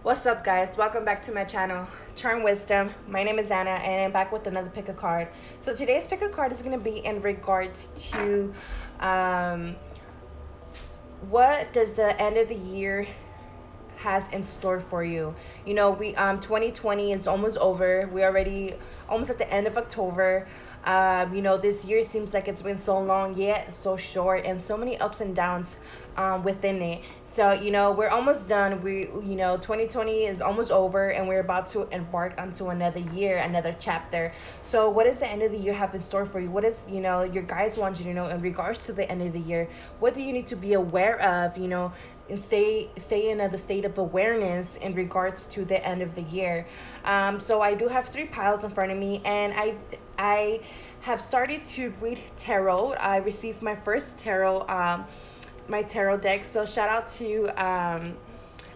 What's up, guys? Welcome back to my channel, Charm Wisdom. My name is Anna, and I'm back with another pick a card. So today's pick a card is going to be in regards to what does the end of the year has in store for you. You know, we 2020 is almost over. We're already almost at the end of October. You know, this year seems like it's been so long yet so short, and so many ups and downs within it. So, you know, we're almost done. 2020 is almost over, and we're about to embark onto another year, another chapter. So what does the end of the year have in store for you? What is, you know, your guides want you to know in regards to the end of the year? What do you need to be aware of, you know, and stay in the state of awareness in regards to the end of the year? So I do have 3 piles in front of me, and I have started to read tarot. I received my first tarot, my tarot deck. So shout out to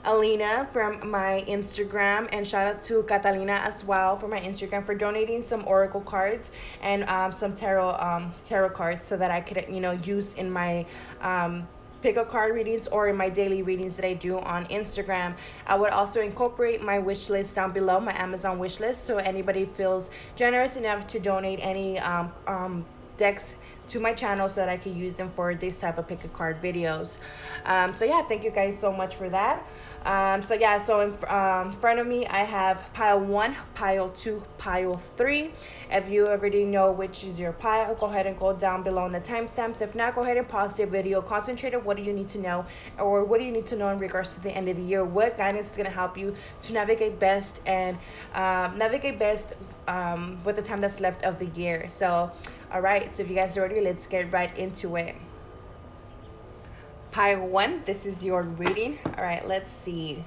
Alina from my Instagram, and shout out to Catalina as well for my Instagram for donating some oracle cards and some tarot cards so that I could, you know, use in my pick a card readings or in my daily readings that I do on Instagram. I would also incorporate my wish list down below, my Amazon wish list, so anybody feels generous enough to donate any decks to my channel so that I can use them for this type of pick a card videos. So yeah, thank you guys so much for that. So in front of me I have pile 1, pile 2, pile 3. If you already know which is your pile, go ahead and go down below in the timestamps. If not, go ahead and pause the video, concentrate on what do you need to know, or what do you need to know in regards to the end of the year. What guidance is going to help you to navigate best and with the time that's left of the year. So all right, so if you guys are ready, let's get right into it. Pile 1, this is your reading. All right, let's see.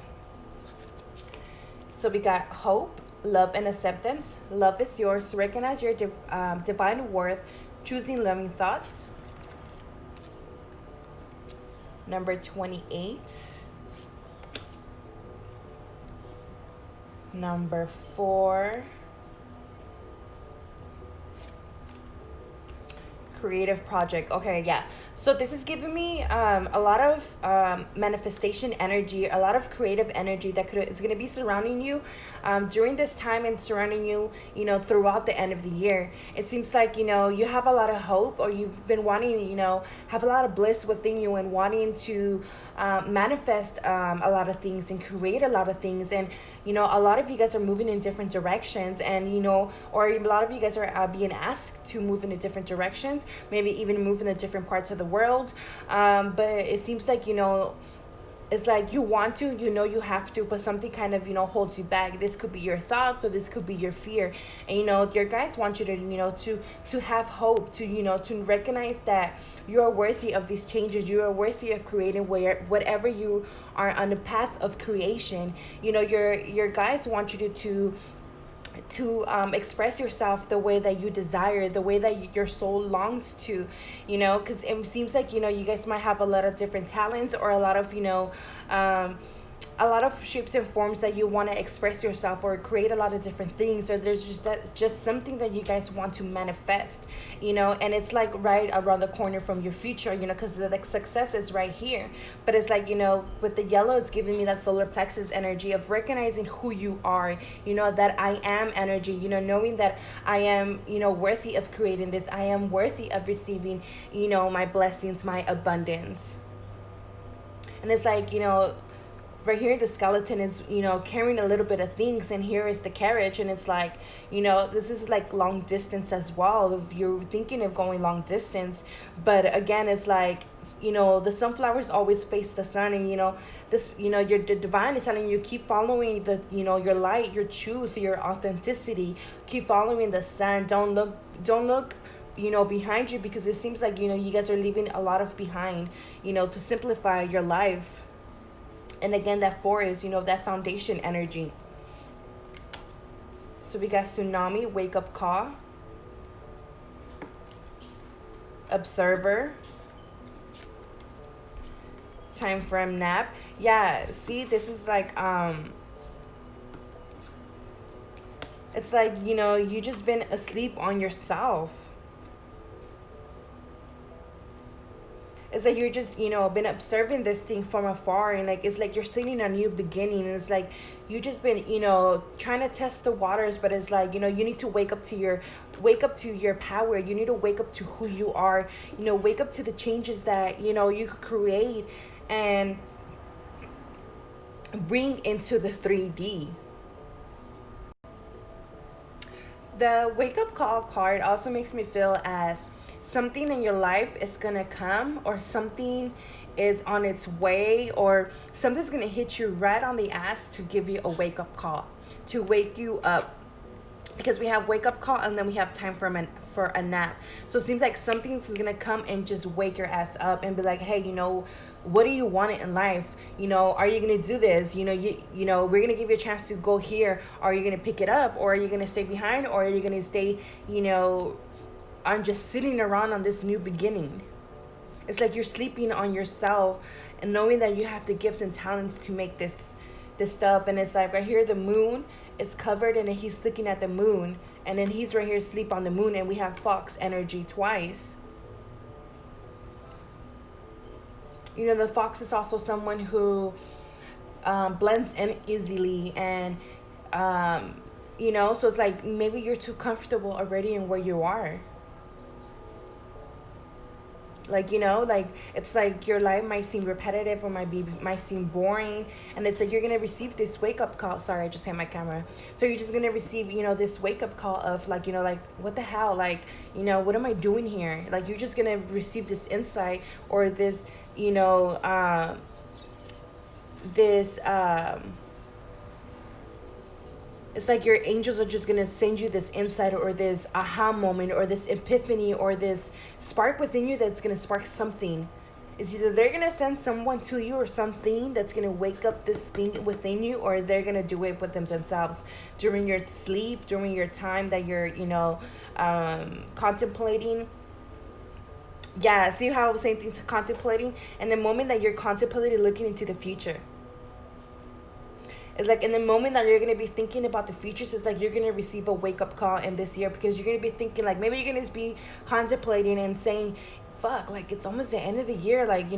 So we got hope, love, and acceptance. Love is yours. Recognize your divine worth. Choosing loving thoughts. Number 28. Number 4. Creative project. Okay, yeah, so this is giving me a lot of manifestation energy, a lot of creative energy that it's going to be surrounding you during this time, and surrounding you, you know, throughout the end of the year. It seems like, you know, you have a lot of hope, or you've been wanting, you know, have a lot of bliss within you, and wanting to manifest a lot of things and create a lot of things. And you know, a lot of you guys are moving in different directions, and you know, or a lot of you guys are being asked to move in different directions, maybe even move in different parts of the world. But it seems like, you know, it's like you want to, you know, you have to, but something kind of, you know, holds you back. This could be your thoughts, or this could be your fear. And you know, your guides want you to, you know, to have hope, to, you know, to recognize that you are worthy of these changes. You are worthy of creating whatever you are on the path of creation. You know, your guides want you to express yourself the way that you desire, the way that your soul longs to, you know, because it seems like, you know, you guys might have a lot of different talents, or a lot of, you know, a lot of shapes and forms that you want to express yourself, or create a lot of different things, or there's just something that you guys want to manifest, you know, and it's like right around the corner from your future, you know, because the success is right here. But it's like, you know, with the yellow, it's giving me that solar plexus energy of recognizing who you are, you know, that I am energy, you know, knowing that I am, you know, worthy of creating this. I am worthy of receiving, you know, my blessings, my abundance. And it's like, you know, right here the skeleton is, you know, carrying a little bit of things, and here is the carriage, and it's like, you know, this is like long distance as well, if you're thinking of going long distance. But again, it's like, you know, the sunflowers always face the sun, and you know, this, you know, the divine is telling you, keep following the, you know, your light, your truth, your authenticity. Keep following the sun. Don't look, you know, behind you, because it seems like, you know, you guys are leaving a lot of behind, you know, to simplify your life. And again, that 4 is, you know, that foundation energy. So we got tsunami, wake up call, observer, time for a nap. Yeah, see, this is like it's like, you know, you just been asleep on yourself. It's like you're just, been observing this thing from afar, and like it's like you're seeing a new beginning, and it's like you just been, trying to test the waters, but it's like, you need to wake up to your power. You need to wake up to who you are, wake up to the changes that, you could create and bring into the 3D. The wake up call card also makes me feel as something in your life is gonna come, or something is on its way, or something's gonna hit you right on the ass to give you a wake up call, to wake you up. Because we have wake up call and then we have time for a nap. So it seems like something's gonna come and just wake your ass up and be like, hey, what do you want in life? Are you gonna do this? We're gonna give you a chance to go here. Are you gonna pick it up, or are you gonna stay behind, or are you gonna stay, on just sitting around on this new beginning? It's like you're sleeping on yourself and knowing that you have the gifts and talents to make this stuff. And it's like right here, the moon is covered, and then he's looking at the moon, and then he's right here asleep on the moon, and we have fox energy twice. The fox is also someone who blends in easily, and so it's like maybe you're too comfortable already in where you are. Like, it's like your life might seem repetitive, or might seem boring, and it's like you're gonna receive this wake up call. Sorry, I just hit my camera. So you're just gonna receive, this wake up call of like, like, what the hell, like, what am I doing here? Like, you're just gonna receive this insight, or this, this it's like your angels are just gonna send you this insight, or this aha moment, or this epiphany, or this spark within you that's gonna spark something. It's either they're gonna send someone to you, or something that's gonna wake up this thing within you, or they're gonna do it with themselves during your sleep, during your time that you're, contemplating. Yeah, see how I was saying things, contemplating, and the moment that you're contemplating, looking into the future. It's like in the moment that you're going to be thinking about the futures, it's like you're going to receive a wake-up call in this year, because you're going to be thinking, like, maybe you're going to be contemplating and saying, fuck, like, it's almost the end of the year, like,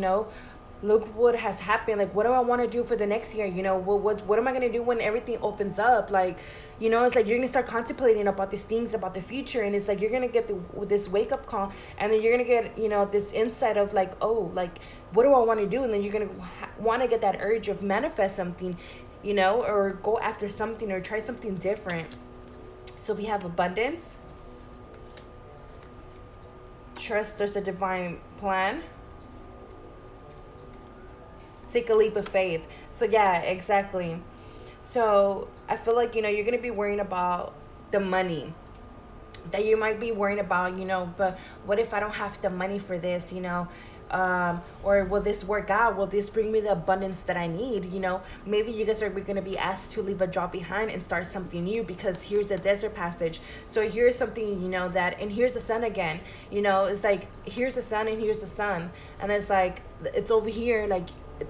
look what has happened, like, what do I want to do for the next year, what am I going to do when everything opens up, like, it's like you're going to start contemplating about these things, about the future, and it's like you're going to get this wake-up call, and then you're going to get, this insight of, like, oh, like, what do I want to do, and then you're going to want to get that urge of manifest something, or go after something, or try something different. So we have abundance, trust there's a divine plan, take a leap of faith. So yeah, exactly. So I feel like, you're going to be worrying about the money that you might be worrying about, but what if I don't have the money for this, or will this work out? Will this bring me the abundance that I need? Maybe you guys are going to be asked to leave a job behind and start something new, because here's a desert passage. So here's something, that, and here's the sun again, it's like, here's the sun and here's the sun. And it's like, it's over here, like,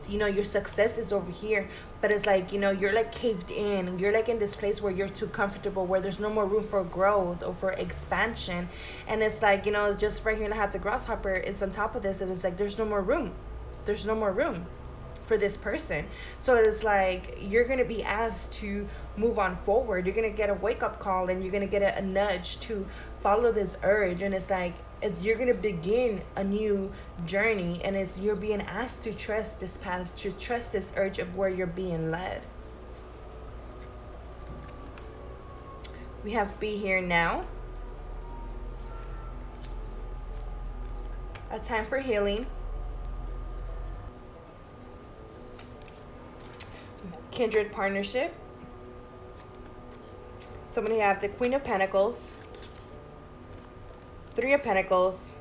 your success is over here, but it's like, you're like caved in, you're like in this place where you're too comfortable, where there's no more room for growth or for expansion. And it's like, it's just right here, and I have the grasshopper, it's on top of this, and it's like there's no more room for this person. So it's like you're gonna be asked to move on forward. You're gonna get a wake-up call, and you're gonna get a nudge to follow this urge. And it's like you're gonna begin a new journey, and you're being asked to trust this path, to trust this urge of where you're being led. We have be here now, a time for healing, kindred partnership. So I'm going to have the Queen of Pentacles, Three of Pentacles,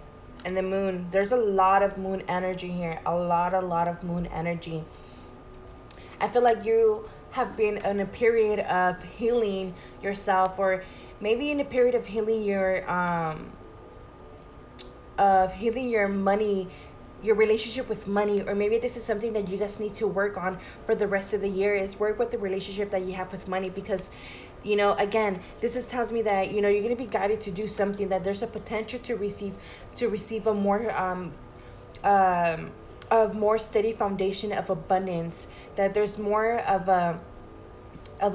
and the Moon. There's a lot of Moon energy here. A lot of Moon energy. I feel like you have been in a period of healing yourself, or maybe in a period of healing your money, your relationship with money, or maybe this is something that you guys need to work on for the rest of the year, is work with the relationship that you have with money. Because again, this tells me that you're going to be guided to do something, that there's a potential to receive a more um, of more steady foundation of abundance, that there's more of a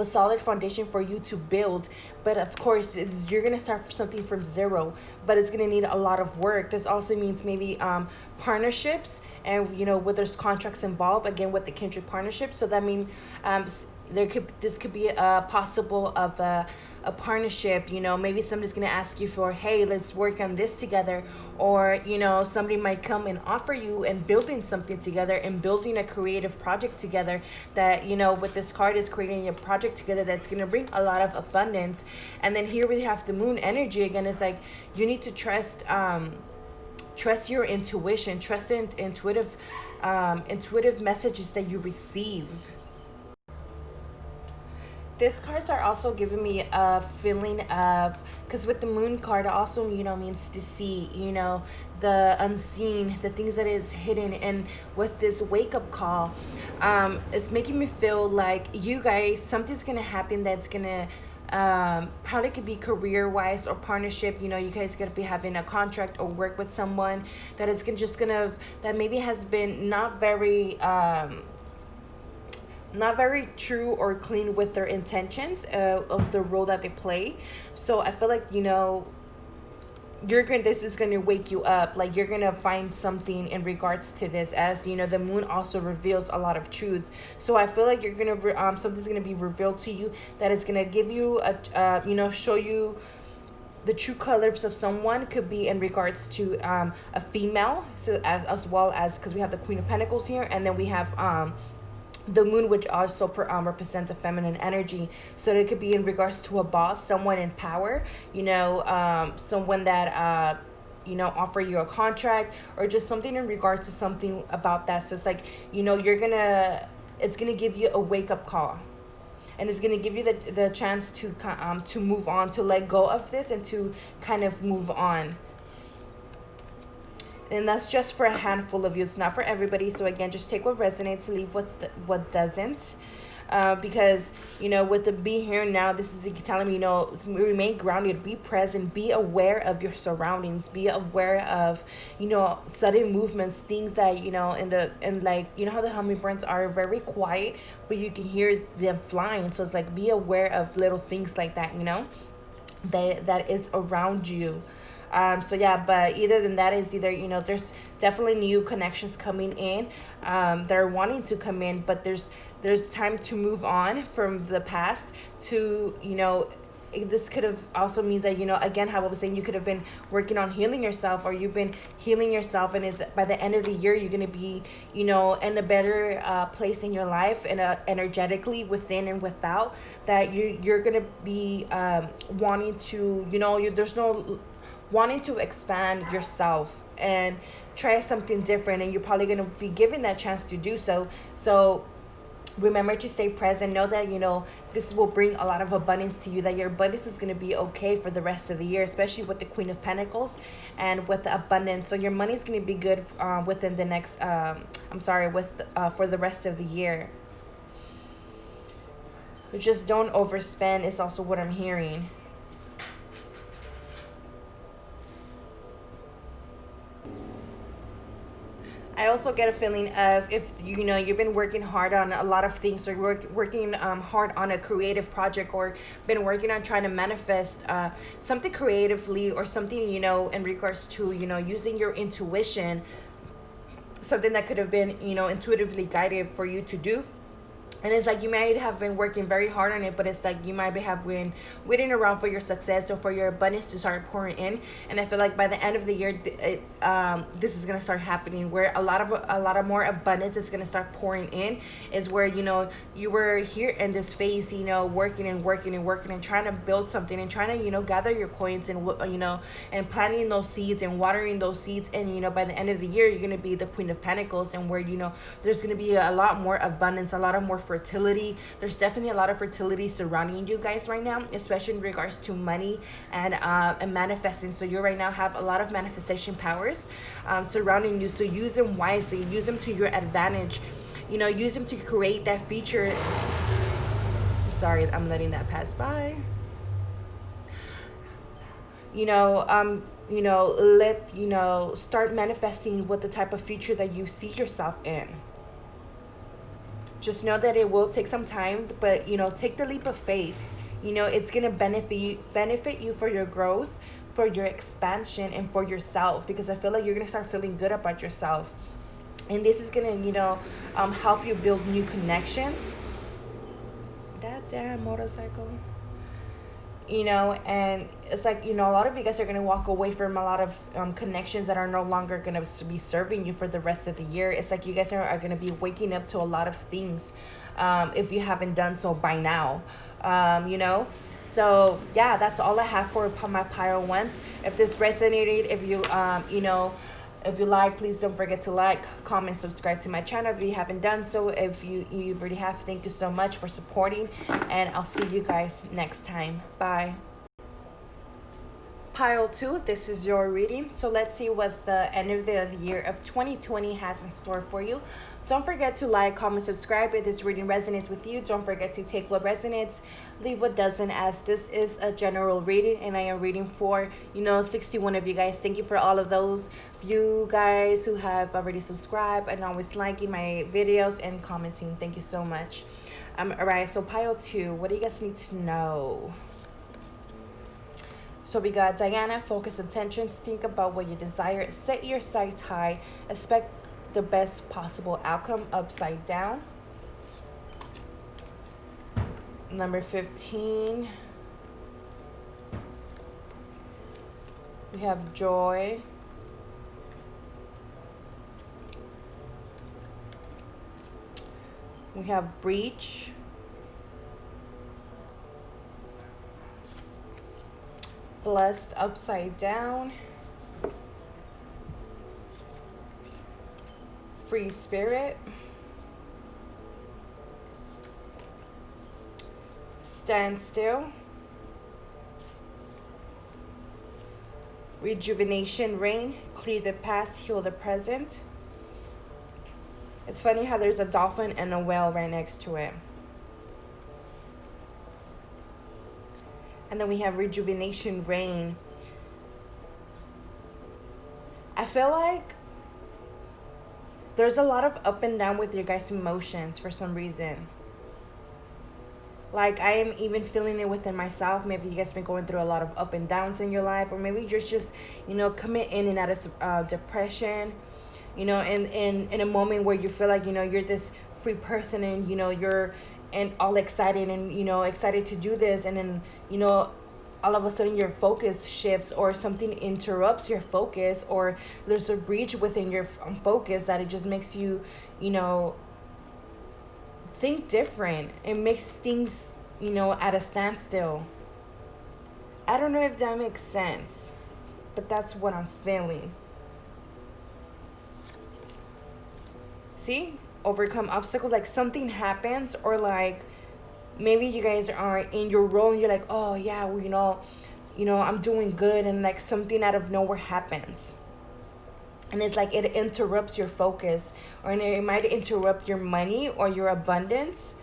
solid foundation for you to build. But of course, you're gonna start something from zero, but it's gonna need a lot of work. This also means maybe partnerships, and where there's contracts involved, again with the kindred partnership. So that means this could be a possible of a partnership. Maybe somebody's gonna ask you for, hey, let's work on this together. Or somebody might come and offer you and building something together and building a creative project together, that with this card is creating a project together that's gonna bring a lot of abundance. And then here we have the moon energy again. It's like you need to trust your intuition, trust in intuitive messages that you receive. This cards are also giving me a feeling of, because with the moon card it also means to see the unseen, the things that is hidden. And with this wake up call, it's making me feel like you guys, something's gonna happen that's gonna probably could be career wise or partnership. You guys gonna be having a contract or work with someone that is gonna that maybe has been not very true or clean with their intentions of the role that they play. So I feel like this is gonna wake you up. Like you're gonna find something in regards to this, as the moon also reveals a lot of truth. So I feel like you're gonna something's gonna be revealed to you that is gonna give you a show you the true colors of someone. Could be in regards to a female, so as well as, because we have the Queen of Pentacles here, and then we have the moon, which also represents a feminine energy. So it could be in regards to a boss, someone in power, someone that offer you a contract, or just something in regards to something about that. So it's like it's gonna give you a wake-up call, and it's gonna give you the chance to move on, to let go of this and to kind of move on. And that's just for a handful of you. It's not for everybody. So again, just take what resonates, leave what doesn't. Because with the be here now, this is telling me remain grounded, be present, be aware of your surroundings, be aware of sudden movements, things that how the hummingbirds are very quiet, but you can hear them flying. So it's like, be aware of little things like that that is around you. So yeah, but either than that is either there's definitely new connections coming in, they're wanting to come in, but there's time to move on from the past to this could have also means that again, how I was saying, you could have been working on healing yourself, or you've been healing yourself, and it's by the end of the year you're going to be in a better place in your life, and energetically, within and without, that you're going to be wanting to there's no wanting to expand yourself and try something different, and you're probably going to be given that chance to do so. So remember to stay present. Know that this will bring a lot of abundance to you, that your abundance is going to be okay for the rest of the year, especially with the Queen of Pentacles and with the abundance. So your money is going to be good within the next for the rest of the year. But just don't overspend is also what I'm hearing. I also get a feeling of, if you've been working hard on a lot of things, or working hard on a creative project, or been working on trying to manifest something creatively, or something in regards to using your intuition, something that could have been intuitively guided for you to do. And it's like you might have been working very hard on it, but it's like you might have been waiting around for your success or for your abundance to start pouring in. And I feel like by the end of the year, this is gonna start happening, where a lot of more abundance is gonna start pouring in. Is where you were here in this phase, working and trying to build something, and trying to gather your coins, and and planting those seeds and watering those seeds. And by the end of the year, you're gonna be the Queen of Pentacles, and where there's gonna be a lot more abundance, a lot of more fertility. There's definitely a lot of fertility surrounding you guys right now, especially in regards to money and manifesting. So you right now have a lot of manifestation powers surrounding you. So use them wisely, use them to your advantage. Use them to create that feature. Sorry, I'm letting that pass by. start manifesting what the type of future that you see yourself in. Just know that it will take some time, but take the leap of faith. It's gonna benefit you for your growth, for your expansion, and for yourself, because I feel like you're gonna start feeling good about yourself, and this is gonna help you build new connections. That damn motorcycle. And it's like, a lot of you guys are going to walk away from a lot of connections that are no longer going to be serving you for the rest of the year. It's like you guys are going to be waking up to a lot of things, if you haven't done so by now. So yeah, that's all I have for my pile ones. If this resonated, if you if you like, please don't forget to like, comment, subscribe to my channel if you haven't done so. If you already have, thank you so much for supporting, and I'll see you guys next time. Bye. Pile 2, this is your reading. So let's see what the end of the year of 2020 has in store for you. Don't forget to like, comment, subscribe if this reading resonates with you. Don't forget to take what resonates, leave what doesn't, as this is a general reading and I am reading for 61 of you guys. Thank you for all of those you guys who have already subscribed and always liking my videos and commenting. Thank you so much. Alright, so pile 2, what do you guys need to know? So we got Diana, focus attentions, think about what you desire, set your sights high, expect the best possible outcome, upside down. Number 15, we have joy. We have breach. Blessed, upside down. Free spirit. Stand still. Rejuvenation, rain. Clear the past, heal the present. It's funny how there's a dolphin and a whale right next to it. And then we have rejuvenation, rain. I feel like there's a lot of up and down with your guys' emotions for some reason. Like, I am even feeling it within myself. Maybe you guys been going through a lot of up and downs in your life, or maybe you're just coming in and out of depression, in a moment where you feel like you're this free person, and you're and all excited and excited to do this, and then all of a sudden your focus shifts, or something interrupts your focus, or there's a breach within your focus that it just makes you think different. It makes things at a standstill. I don't know if that makes sense, but that's what I'm feeling. See, overcome obstacles, like something happens, or like maybe you guys are in your role and you're like, oh yeah, well, I'm doing good, and like something out of nowhere happens, and it's like it interrupts your focus, or it might interrupt your money or your abundance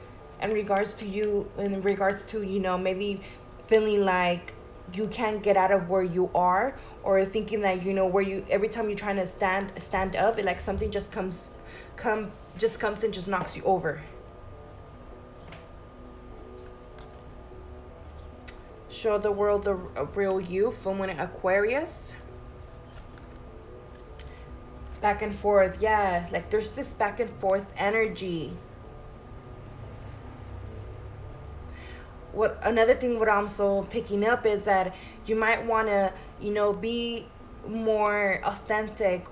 in regards to maybe feeling like you can't get out of where you are, or thinking that where you, every time you're trying to stand up, it like something just comes and just knocks you over. Show the world the real you, full moon in Aquarius. Back and forth, yeah, like there's this back and forth energy. Another thing what I'm so picking up is that you might want to be more authentic,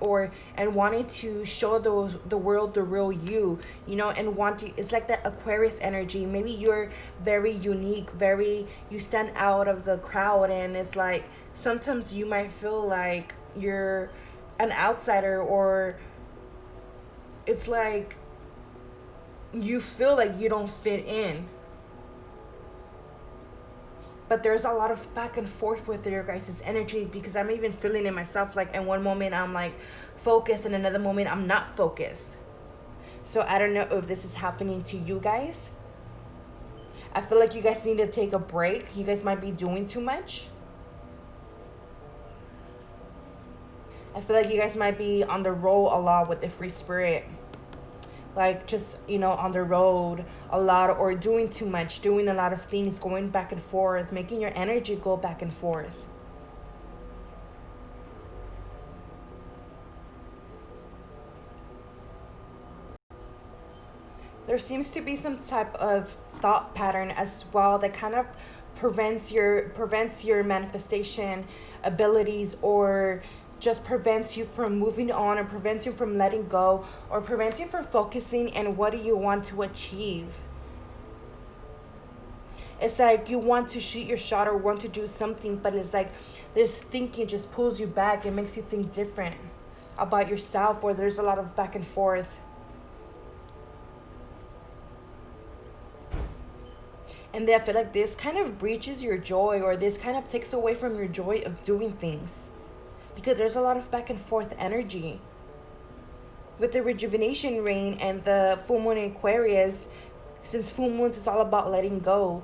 and wanting to show the world the real you, and it's like that Aquarius energy. Maybe you're very unique, you stand out of the crowd, and it's like sometimes you might feel like you're an outsider, or it's like you feel like you don't fit in. But there's a lot of back and forth with your guys' energy, because I'm even feeling it myself. Like in one moment I'm like focused, and another moment I'm not focused. So I don't know if this is happening to you guys. I feel like you guys need to take a break. You guys might be doing too much. I feel like you guys might be on the road a lot with the free spirit. Like just, on the road a lot, or doing too much, doing a lot of things, going back and forth, making your energy go back and forth. There seems to be some type of thought pattern as well that kind of prevents your manifestation abilities, or just prevents you from moving on, or prevents you from letting go, or prevents you from focusing and what do you want to achieve. It's like you want to shoot your shot or want to do something, but it's like this thinking just pulls you back and makes you think different about yourself, or there's a lot of back and forth. And then I feel like this kind of breaches your joy, or this kind of takes away from your joy of doing things. Because there's a lot of back and forth energy. With the rejuvenation rain and the full moon in Aquarius, since full moons is all about letting go,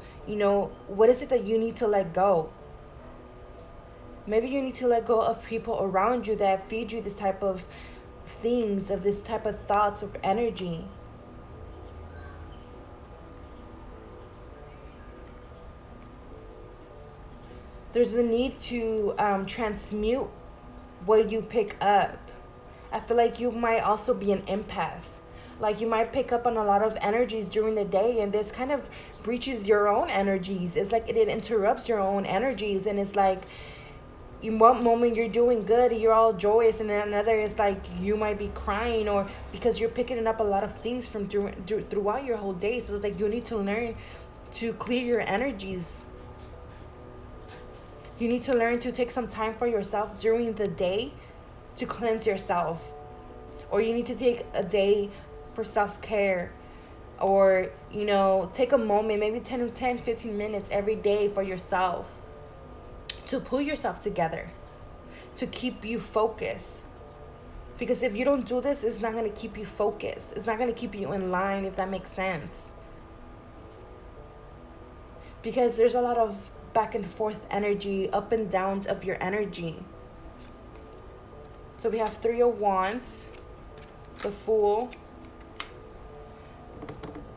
what is it that you need to let go? Maybe you need to let go of people around you that feed you this type of things, of this type of thoughts of energy. There's a need to transmute what you pick up. I feel like you might also be an empath. Like you might pick up on a lot of energies during the day, and this kind of breaches your own energies. It's like it interrupts your own energies, and it's like in one moment you're doing good, you're all joyous, and then another is like you might be crying, or because you're picking up a lot of things from throughout your whole day. So it's like you need to learn to clear your energies. You need to learn to take some time for yourself during the day to cleanse yourself. Or you need to take a day for self-care. Or, take a moment, maybe 15 minutes every day for yourself. To pull yourself together. To keep you focused. Because if you don't do this, it's not going to keep you focused. It's not going to keep you in line, if that makes sense. Because there's a lot of back and forth energy, up and downs of your energy. So we have 3 of Wands, the Fool,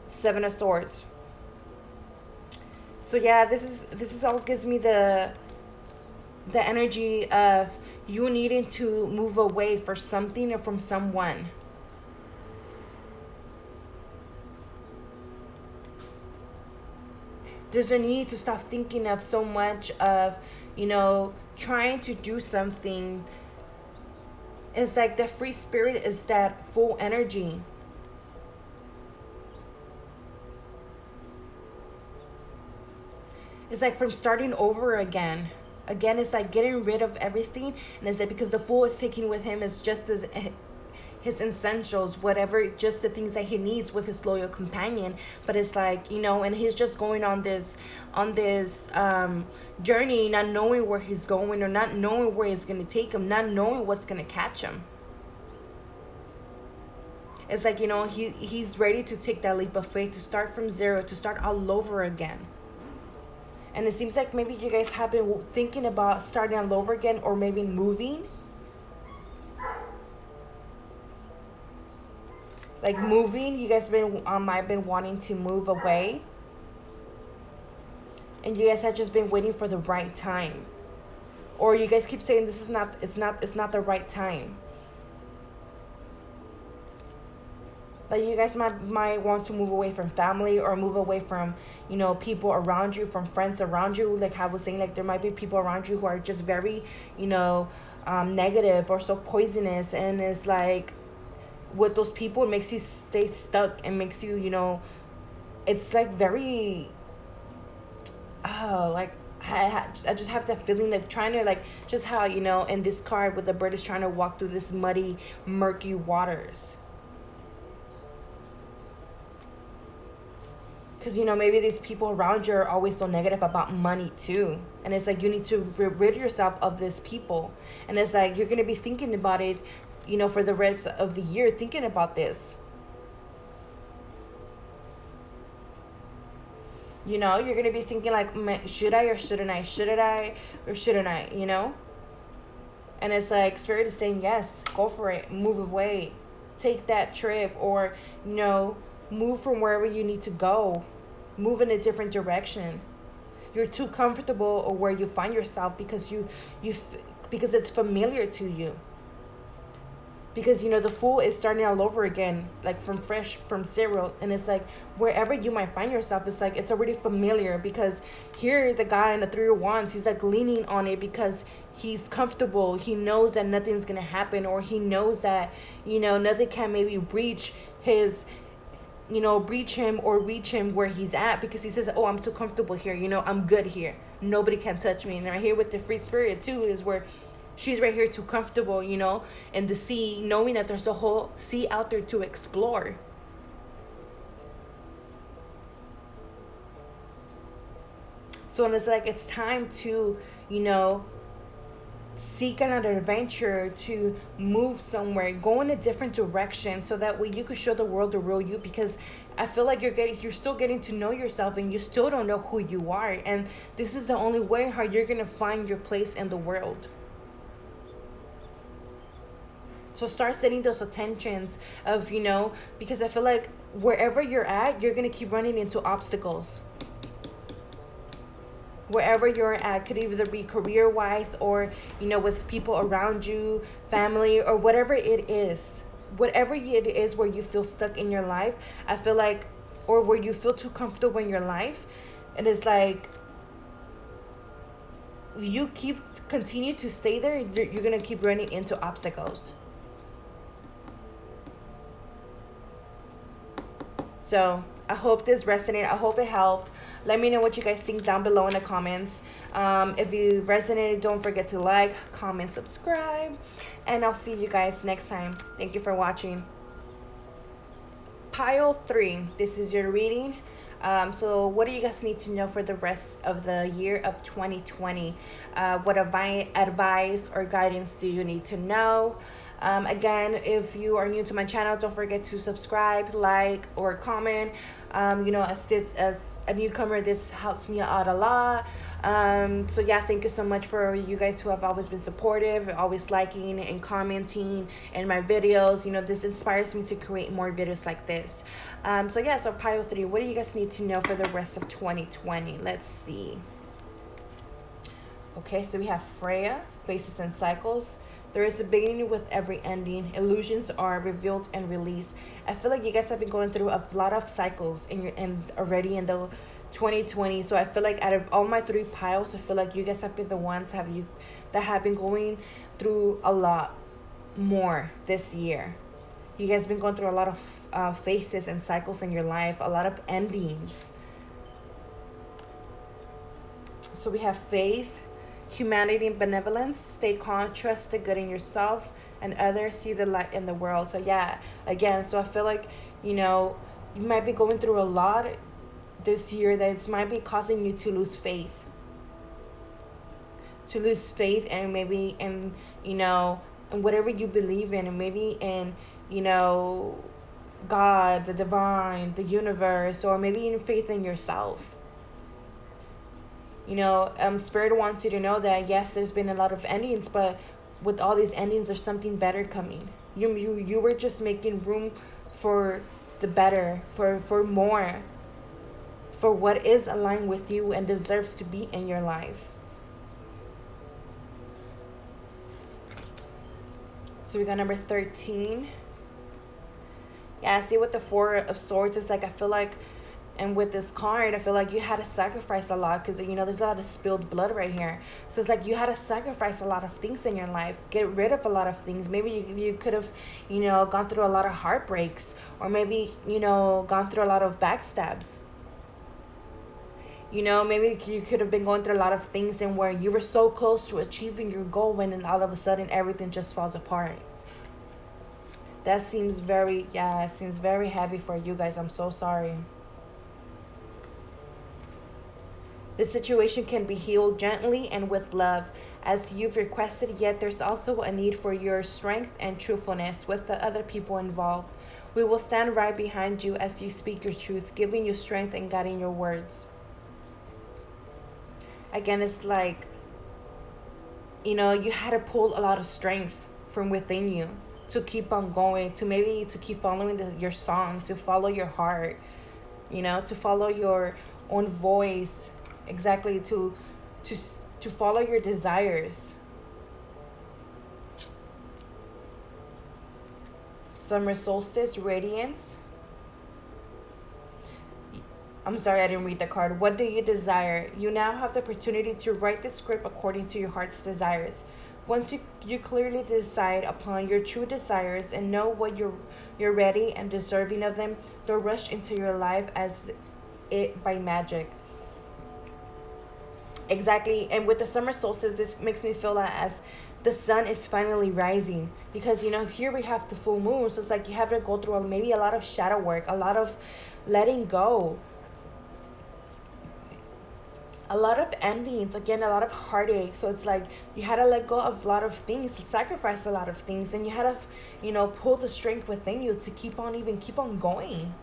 7 of Swords. So yeah, this is all gives me the energy of you needing to move away for something or from someone. There's a need to stop thinking of so much of, trying to do something. It's like the free spirit is that full energy. It's like from starting over again. Again, it's like getting rid of everything. And it's like because the Fool is taking with him is just his essentials, whatever, just the things that he needs with his loyal companion. But it's like, and he's just going on this journey, not knowing where he's going, or not knowing where it's going to take him, not knowing what's going to catch him. It's like, he's ready to take that leap of faith, to start from zero, to start all over again. And it seems like maybe you guys have been thinking about starting all over again, or maybe moving. Like moving, you guys might been wanting to move away, and you guys have just been waiting for the right time, or you guys keep saying it's not the right time. Like you guys might want to move away from family, or move away from people around you, from friends around you. Like I was saying, like there might be people around you who are just very negative or so poisonous, and it's like, with those people, it makes you stay stuck and makes you, it's like very, I just have that feeling like trying to, like, just how, in this card with the bird is trying to walk through this muddy, murky waters. Because, maybe these people around you are always so negative about money too. And it's like you need to rid yourself of these people. And it's like you're going to be thinking about it, for the rest of the year, thinking about this. You're going to be thinking like, should I or shouldn't I? Should I or shouldn't I? And it's like Spirit is saying, yes, go for it, move away, take that trip, or move from wherever you need to go, move in a different direction. You're too comfortable or where you find yourself because because it's familiar to you. Because the Fool is starting all over again, like from zero. And it's like wherever you might find yourself, it's like it's already familiar. Because here the guy in the Three of Wands, he's like leaning on it because he's comfortable. He knows that nothing's gonna happen, or he knows that nothing can maybe breach his breach him or reach him where he's at, because he says, oh, I'm too comfortable here, I'm good here, nobody can touch me. And right here with the Free Spirit too is where she's right here too comfortable, in the sea, knowing that there's a whole sea out there to explore. So it's like it's time to seek another adventure, to move somewhere, go in a different direction, so that way you could show the world the real you. Because I feel like you're still getting to know yourself, and you still don't know who you are. And this is the only way how you're gonna find your place in the world. So start setting those attentions of because I feel like wherever you're at, you're gonna keep running into obstacles. Wherever you're at, could either be career-wise, or with people around you, family, or whatever it is. Whatever it is where you feel stuck in your life, I feel like, or where you feel too comfortable in your life, and it's like you continue to stay there, you're gonna keep running into obstacles. So I hope this resonated. I hope it helped. Let me know what you guys think down below in the comments. If you resonated, don't forget to like, comment, subscribe, and I'll see you guys next time. Thank you for watching. Pile 3, this is your reading. So what do you guys need to know for the rest of the year of 2020? What advice or guidance do you need to know? Again, if you are new to my channel, don't forget to subscribe, like, or comment. As a newcomer, this helps me out a lot. So yeah, thank you so much for you guys who have always been supportive, always liking and commenting in my videos. This inspires me to create more videos like this. So pile 3, what do you guys need to know for the rest of 2020? Let's see. Okay, so we have Freya, Faces and Cycles. There is a beginning with every ending. Illusions are revealed and released. I feel like you guys have been going through a lot of cycles already in the 2020. So I feel like out of all my 3 piles, I feel like you guys have been the ones that have been going through a lot more this year. You guys have been going through a lot of phases and cycles in your life, a lot of endings. So we have Faith, Humanity and Benevolence. Stay calm, trust the good in yourself and others, see the light in the world. So yeah, again, so I feel like you might be going through a lot this year that might be causing you to lose faith, and maybe in whatever you believe in, and maybe in God, the divine, the universe, or maybe in faith in yourself. Spirit wants you to know that yes, there's been a lot of endings, but with all these endings, there's something better coming. You were just making room for the better, for more, for what is aligned with you and deserves to be in your life. So we got number 13. Yeah, see with the 4 of Swords, it's like I feel like, and with this card, I feel like you had to sacrifice a lot, because there's a lot of spilled blood right here. So it's like you had to sacrifice a lot of things in your life, get rid of a lot of things. Maybe you could have gone through a lot of heartbreaks, or maybe gone through a lot of backstabs. Maybe you could have been going through a lot of things and where you were so close to achieving your goal, and then all of a sudden everything just falls apart. That seems very heavy for you guys. I'm so sorry. The situation can be healed gently and with love, as you've requested, yet there's also a need for your strength and truthfulness with the other people involved. We will stand right behind you as you speak your truth, giving you strength and guiding your words. Again, it's like you had to pull a lot of strength from within you to keep on going, to maybe to keep following your song, to follow your heart, to follow your own voice, exactly, to to follow your desires. Summer solstice, radiance. I'm sorry, I didn't read the card. What do you desire? You now have the opportunity to write the script according to your heart's desires. Once you clearly decide upon your true desires and know what you're ready and deserving of them, they'll rush into your life as it by magic. Exactly. And with the summer solstice, this makes me feel that as the sun is finally rising, because here we have the full moon, so it's like you have to go through maybe a lot of shadow work, a lot of letting go, a lot of endings, again, a lot of heartache. So it's like you had to let go of a lot of things, sacrifice a lot of things, and you had to pull the strength within you to keep on going.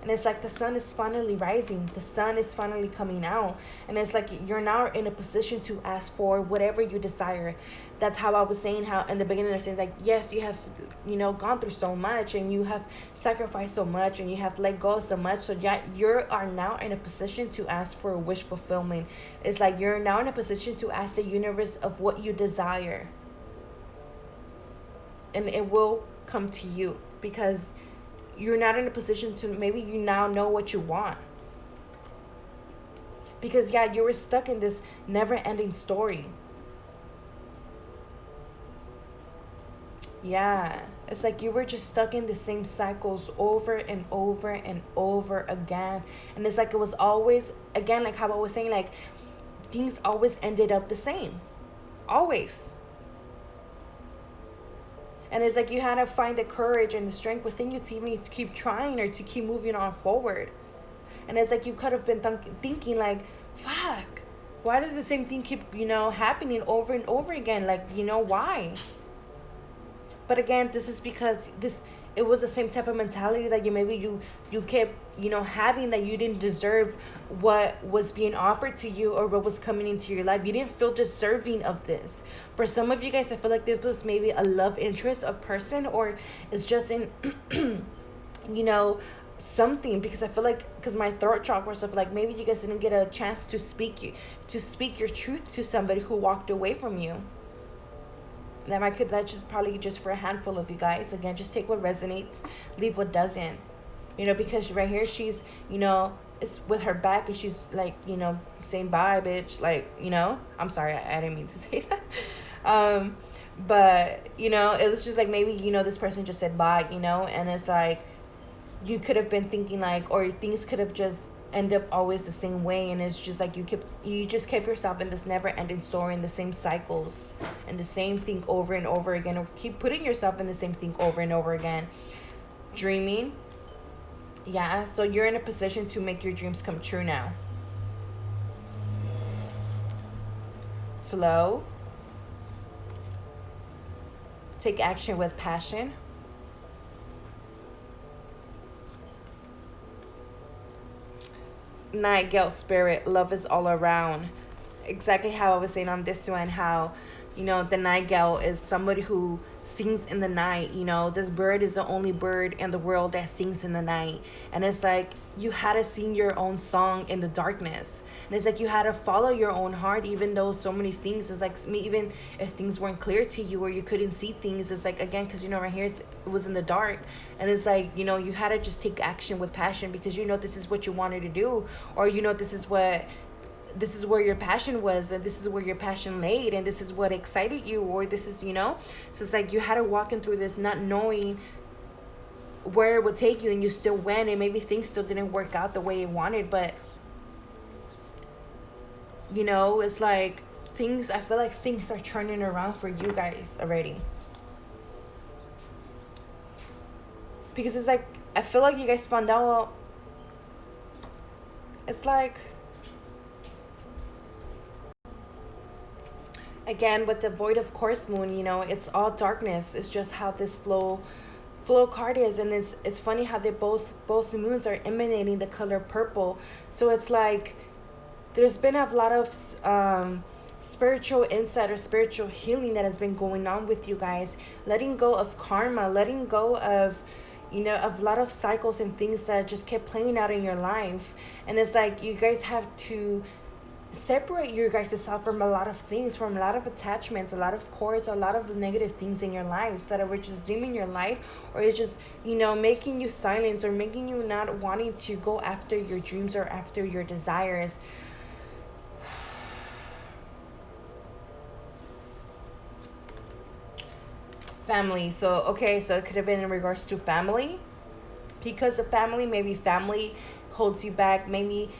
And it's like the sun is finally rising, the sun is finally coming out, and it's like you're now in a position to ask for whatever you desire. That's how I was saying, how in the beginning they're saying like, yes, you have gone through so much, and you have sacrificed so much, and you have let go of so much, so yeah, you are now in a position to ask for a wish fulfillment. It's like you're now in a position to ask the universe of what you desire, and it will come to you, because you're not in a position to, maybe you now know what you want. Because yeah, you were stuck in this never-ending story. Yeah, it's like you were just stuck in the same cycles over and over and over again. And it's like it was always, again, like how I was saying, like things always ended up the same. Always. And it's like you had to find the courage and the strength within you to even to keep trying or to keep moving on forward. And it's like you could have been thinking like, fuck, why does the same thing keep, happening over and over again? Like, why? But again, this is because it was the same type of mentality that you kept, having, that you didn't deserve what was being offered to you or what was coming into your life. You didn't feel deserving of this. For some of you guys, I feel like this was maybe a love interest, a person, or it's just in, something, because I feel like, because my throat chakra stuff, like maybe you guys didn't get a chance to speak your truth to somebody who walked away from you. That's just probably just for a handful of you guys. Again, just take what resonates, leave what doesn't. Because right here she's, it's with her back and she's like, saying bye, bitch. Like, I'm sorry, I didn't mean to say that. But, it was just like maybe, this person just said bye, and it's like you could have been thinking like, or things could have just end up always the same way, and it's just like you just kept yourself in this never ending story, in the same cycles and the same thing over and over again, or keep putting yourself in the same thing over and over again. Dreaming. Yeah, so you're in a position to make your dreams come true now. Flow. Take action with passion. Nightingale spirit, love is all around. Exactly how I was saying on this one, how the nightingale is somebody who sings in the night. This bird is the only bird in the world that sings in the night, and it's like you had to sing your own song in the darkness. And it's like you had to follow your own heart, even though so many things, is like, even if things weren't clear to you or you couldn't see things, it's like, again, because right here it was in the dark, and it's like you had to just take action with passion, because this is what you wanted to do, or this is where your passion was, and this is where your passion laid, and this is what excited you, or this is so it's like you had to walk in through this not knowing where it would take you, and you still went, and maybe things still didn't work out the way you wanted, but it's like I feel like things are turning around for you guys already, because it's like I feel like you guys found out, it's like, again, with the void of course moon, it's all darkness. It's just how this flow card is, and it's funny how they both the moons are emanating the color purple. So it's like there's been a lot of spiritual insight or spiritual healing that has been going on with you guys. Letting go of karma, letting go of, of a lot of cycles and things that just kept playing out in your life. And it's like you guys have to separate your guys' self from a lot of things, from a lot of attachments, a lot of cords, a lot of negative things in your lives that are just dimming your light, or it's just, making you silence, or making you not wanting to go after your dreams or after your desires. Family. So okay, so it could have been in regards to family, because of family, maybe family holds you back, maybe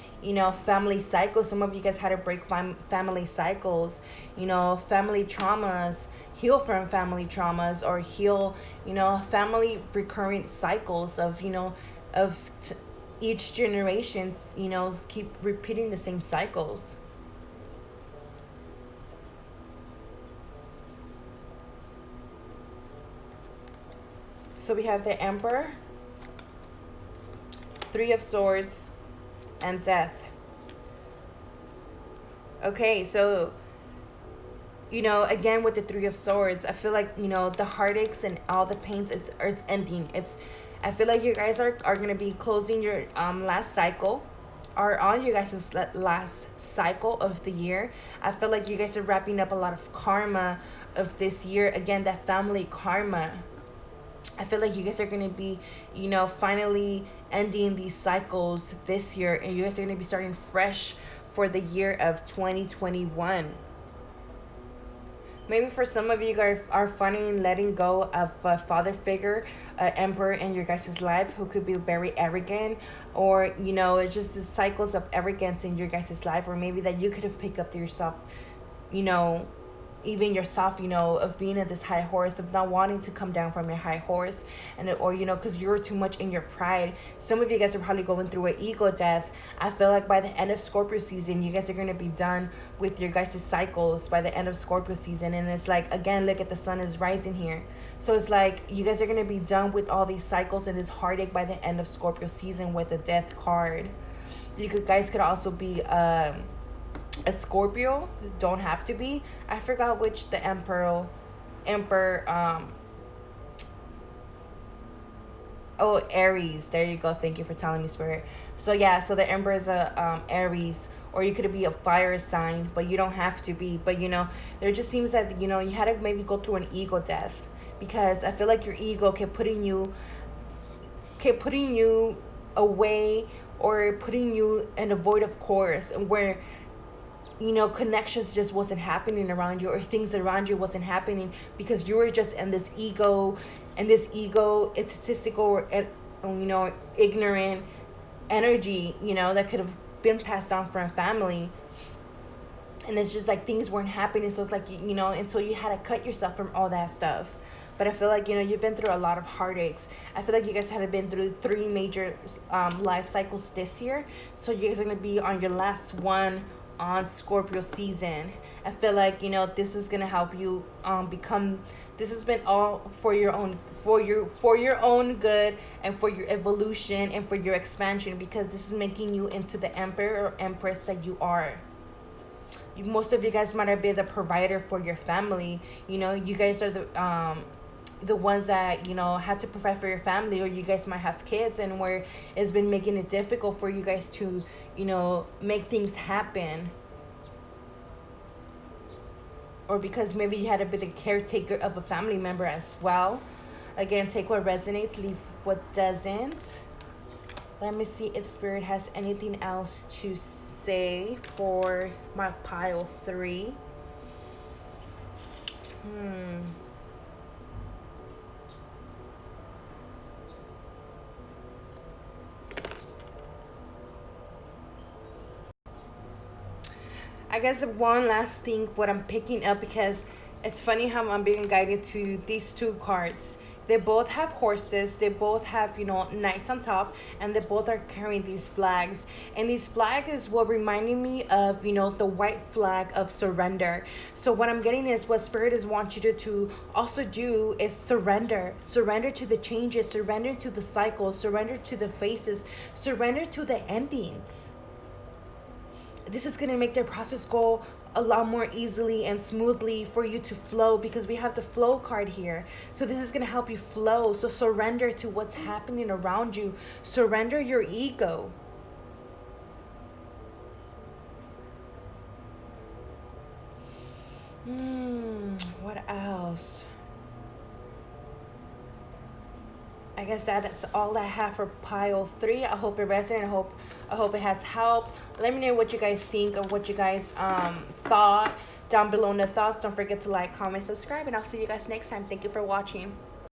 family cycles. Some of you guys had to break family cycles, family traumas, heal from family traumas, or heal family recurrent cycles of each generations keep repeating the same cycles. So we have the Emperor, Three of Swords, and Death. Okay, so again with the Three of Swords, I feel like the heartaches and all the pains, it's ending. I feel like you guys are going to be closing your last cycle, or on you guys' last cycle of the year. I feel like you guys are wrapping up a lot of karma of this year. Again, that family karma. I feel like you guys are going to be, finally ending these cycles this year, and you guys are going to be starting fresh for the year of 2021. Maybe for some of you guys are finally letting go of a father figure, emperor in your guys' life, who could be very arrogant, or, it's just the cycles of arrogance in your guys' life, or maybe that you could have picked up to yourself, even yourself, of being at this high horse, of not wanting to come down from your high horse, and or because you're too much in your pride. Some of you guys are probably going through an ego death. I feel like by the end of Scorpio season, you guys are going to be done with your guys' cycles by the end of Scorpio season. And it's like, again, look at the sun is rising here. So it's like you guys are going to be done with all these cycles and this heartache by the end of Scorpio season with the Death card. You guys could also be a Scorpio, don't have to be. I forgot which the emperor Aries. There you go. Thank you for telling me, Spirit. So yeah, so the emperor is a Aries, or you could be a fire sign, but you don't have to be. But there just seems that you had to maybe go through an ego death, because I feel like your ego kept putting you away, or putting you in a void of course, where connections just wasn't happening around you, or things around you wasn't happening, because you were just in this ego, egotistical, and ignorant energy, that could have been passed on from family. And it's just like things weren't happening. So it's like, until you had to cut yourself from all that stuff. But I feel like, you've been through a lot of heartaches. I feel like you guys had been through 3 major life cycles this year. So you guys are going to be on your last one on Scorpio season. I feel like this is gonna help you become. This has been all for your own good, and for your evolution and for your expansion, because this is making you into the emperor or empress that you are. Most of you guys might have been the provider for your family. You guys are the ones that had to provide for your family, or you guys might have kids, and where it's been making it difficult for you guys to make things happen, or because maybe you had to be the caretaker of a family member as well. Again, take what resonates, leave what doesn't. Let me see if Spirit has anything else to say for my pile 3. I guess one last thing, what I'm picking up, because it's funny how I'm being guided to these 2 cards. They both have horses. They both have, knights on top, and they both are carrying these flags. And these flags is what reminding me of, the white flag of surrender. So what I'm getting is what Spirit is wants you to also do is surrender. Surrender to the changes. Surrender to the cycles. Surrender to the phases. Surrender to the endings. this is going to make their process go a lot more easily and smoothly for you to flow, because we have the flow card here. So this is going to help you flow. So surrender to what's happening around you. Surrender your ego. What else? I guess that's all I have for pile 3. I hope it resonated. I hope it has helped. Let me know what you guys think of what you guys thought down below in the thoughts. Don't forget to like, comment, subscribe, and I'll see you guys next time. Thank you for watching.